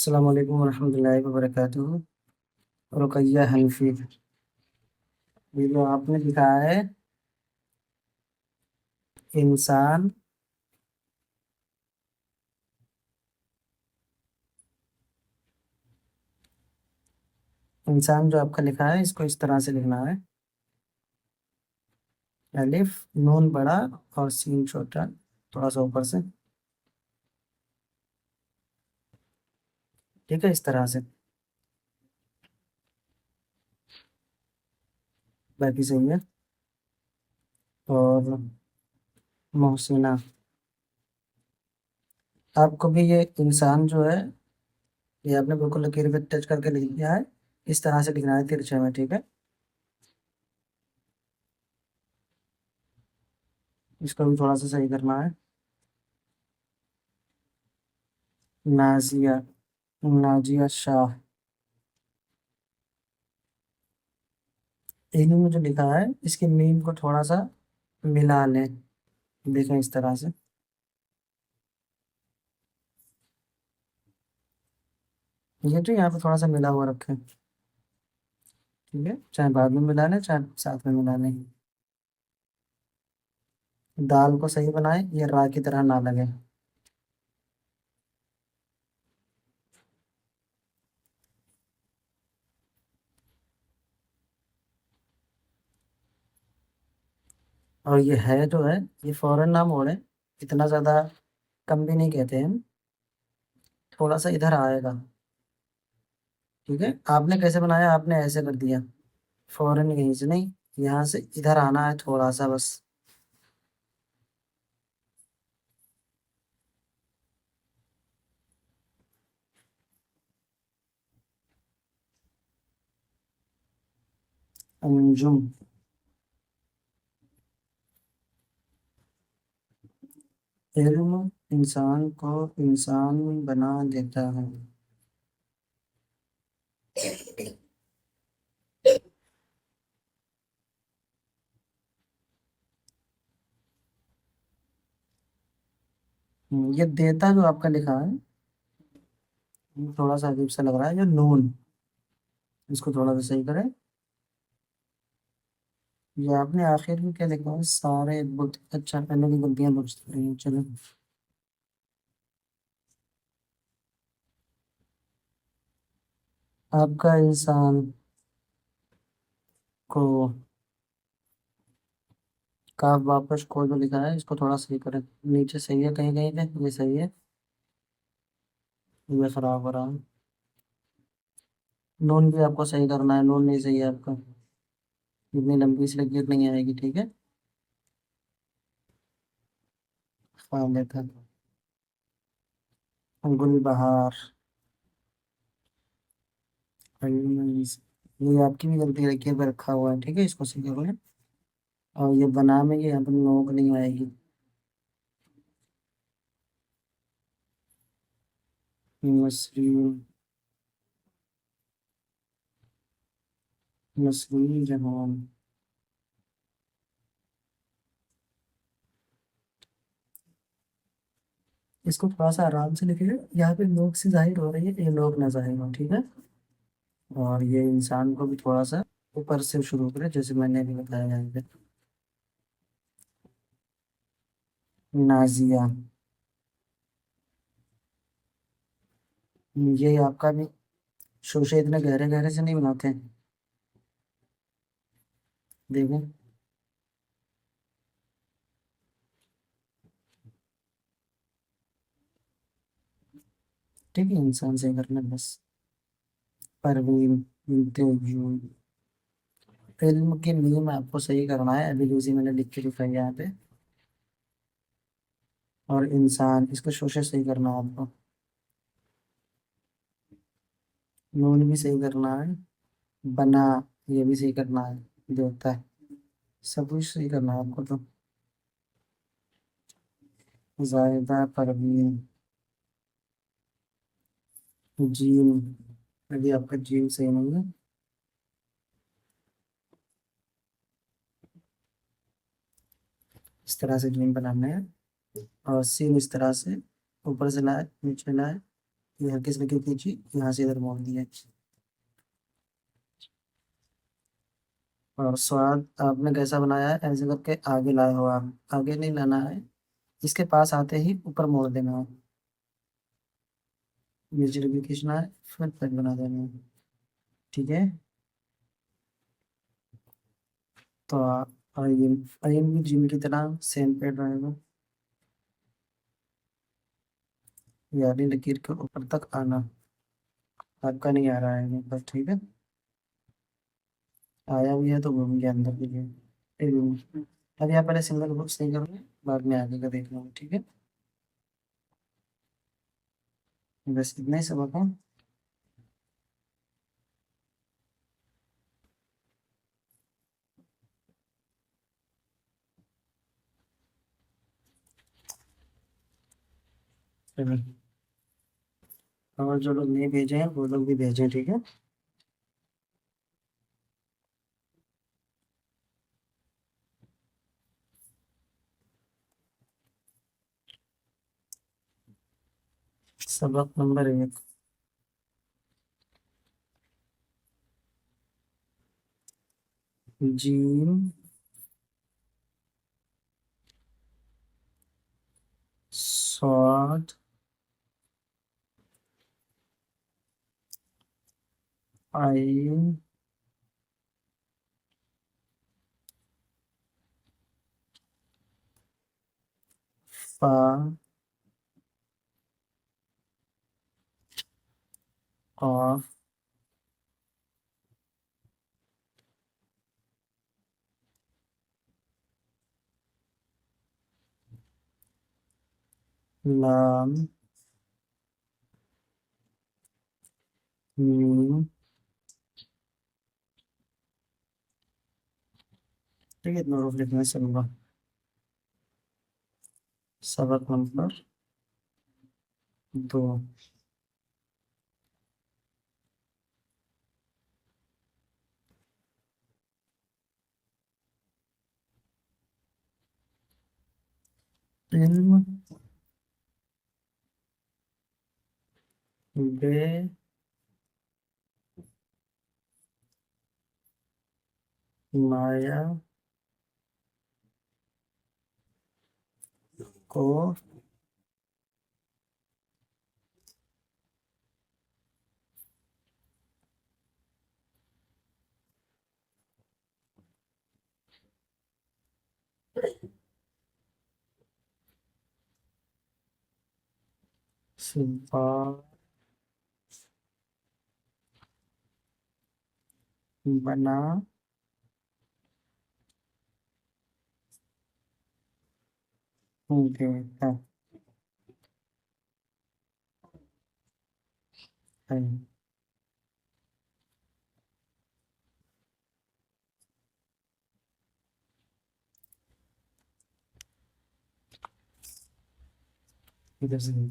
अस्सलाम वालेकुम रहमतुल्लाहि व बरकातुहू। रुकैया हनीफी, ये जो आपने लिखा है इंसान, इंसान जो आपका लिखा है इसको इस तरह से लिखना है। अलिफ नून बड़ा और सीन छोटा, थोड़ा सा ऊपर से। ठीक है, इस तरह से। बाकी सही है। और मोहसिना, आपको भी ये इंसान जो है, ये आपने बिल्कुल लकीर पे टच करके लिख दिया है। इस तरह से लिखना है तिरछे में, ठीक है। इसको भी थोड़ा सा सही करना है। नाजिया, नाजिया शाह, इन्हीं में जो लिखा है इसके मीम को थोड़ा सा मिला लें। देखें इस तरह से। ये तो यहाँ पे थोड़ा सा मिला हुआ रखें, ठीक है। चाहे बाद में मिला लें चाहे साथ में मिला लें। दाल को सही बनाए, ये रा की तरह ना लगे। और ये है जो है, ये फौरन ना मोड़े, इतना ज्यादा कम भी नहीं कहते हैं। थोड़ा सा इधर आएगा, ठीक है। आपने कैसे बनाया, आपने ऐसे कर दिया। फौरन यहीं से नहीं, यहाँ से इधर आना है थोड़ा सा बस। अंजुम, इल्म इंसान को इंसान बना देता है। ये देता जो आपका लिखा है, ये थोड़ा सा अजीब सा लग रहा है। जो नून, इसको थोड़ा सा सही करें। ये आपने आखिर में क्या लिखा है, सारे बुत, अच्छा पहले की गलतियां बुझ रही हैं, चलो। आपका इंसान को, काफ वापस को जो लिखा है इसको थोड़ा सही करें। नीचे सही है कहीं कहीं पे, ये सही है। ये खराब हो रहा है। नून भी आपको सही करना है, नून नहीं सही है आपका। इतनी लंबी सी लकीर नहीं आएगी, ठीक है। लेता गुल बहार, ये आपकी भी गलती लकीर पे रखा हुआ है, ठीक है। इसको सही करो। और ये बना में ये यहाँ पर नोक नहीं आएगी। मसरूम, मसरूम जहान, इसको थोड़ा सा आराम से लिखिए। यहाँ पे लोग से जाहिर हो रही है, ये लोग ना जाहिर हो, ठीक है। और ये इंसान को भी थोड़ा सा ऊपर से शुरू करें, जैसे मैंने अभी बताया यहाँ पे। नाजिया, ये आपका भी शोशे इतने गहरे गहरे से नहीं बनाते हैं। देखो, ठीक है, इंसान से करना बस। परवीन, इंतज़ाम, फिल्म की मीम आपको सही करना है, अभी लूजी मैंने लिख के दिखाई है यहाँ पे। और इंसान, इसको शोशे सही करना है आपको। नून भी सही करना है। बना, ये भी सही करना है। देवता, सब कुछ सही करना है आपको तो। जायदा परवीन, जीन, अभी आपका जीन सही नहीं है। इस तरह से जीन बनाना है। और सीन इस तरह से ऊपर से लाए नीचे लाए, ये हल्की से लेके खींची, यहाँ से इधर मोड़ दिया। और स्वाद आपने कैसा बनाया है, ऐसे करके आगे लाए हो आप, आगे नहीं लाना है, इसके पास आते ही ऊपर मोड़ देना है। मिर्ची भी खींचना है, फिर पेट बना देना है। ठीक है। तो आइए भी जिम की तरह सेम पेट रहेगा। यानी लकीर के ऊपर तक आना। आपका नहीं आ रहा है ऊपर, ठीक है। आया भी है तो घूम गया अंदर के लिए। अभी आप पहले सिंगल बुक्स नहीं करोगे, बाद में आगे का देख लूंगा, ठीक है। बस इतना ही सबक है। चलो। और जो लोग नहीं भेजे हैं वो लोग भी भेजें, ठीक है। सबक नंबर 1। जीम स्वाद आइन फा और लाम मीम। ठीक है, इतना रोक लिखना चलूंगा। सबक नंबर 2। इल्म बे माया को सिपा बना देता है। इधर से नहीं,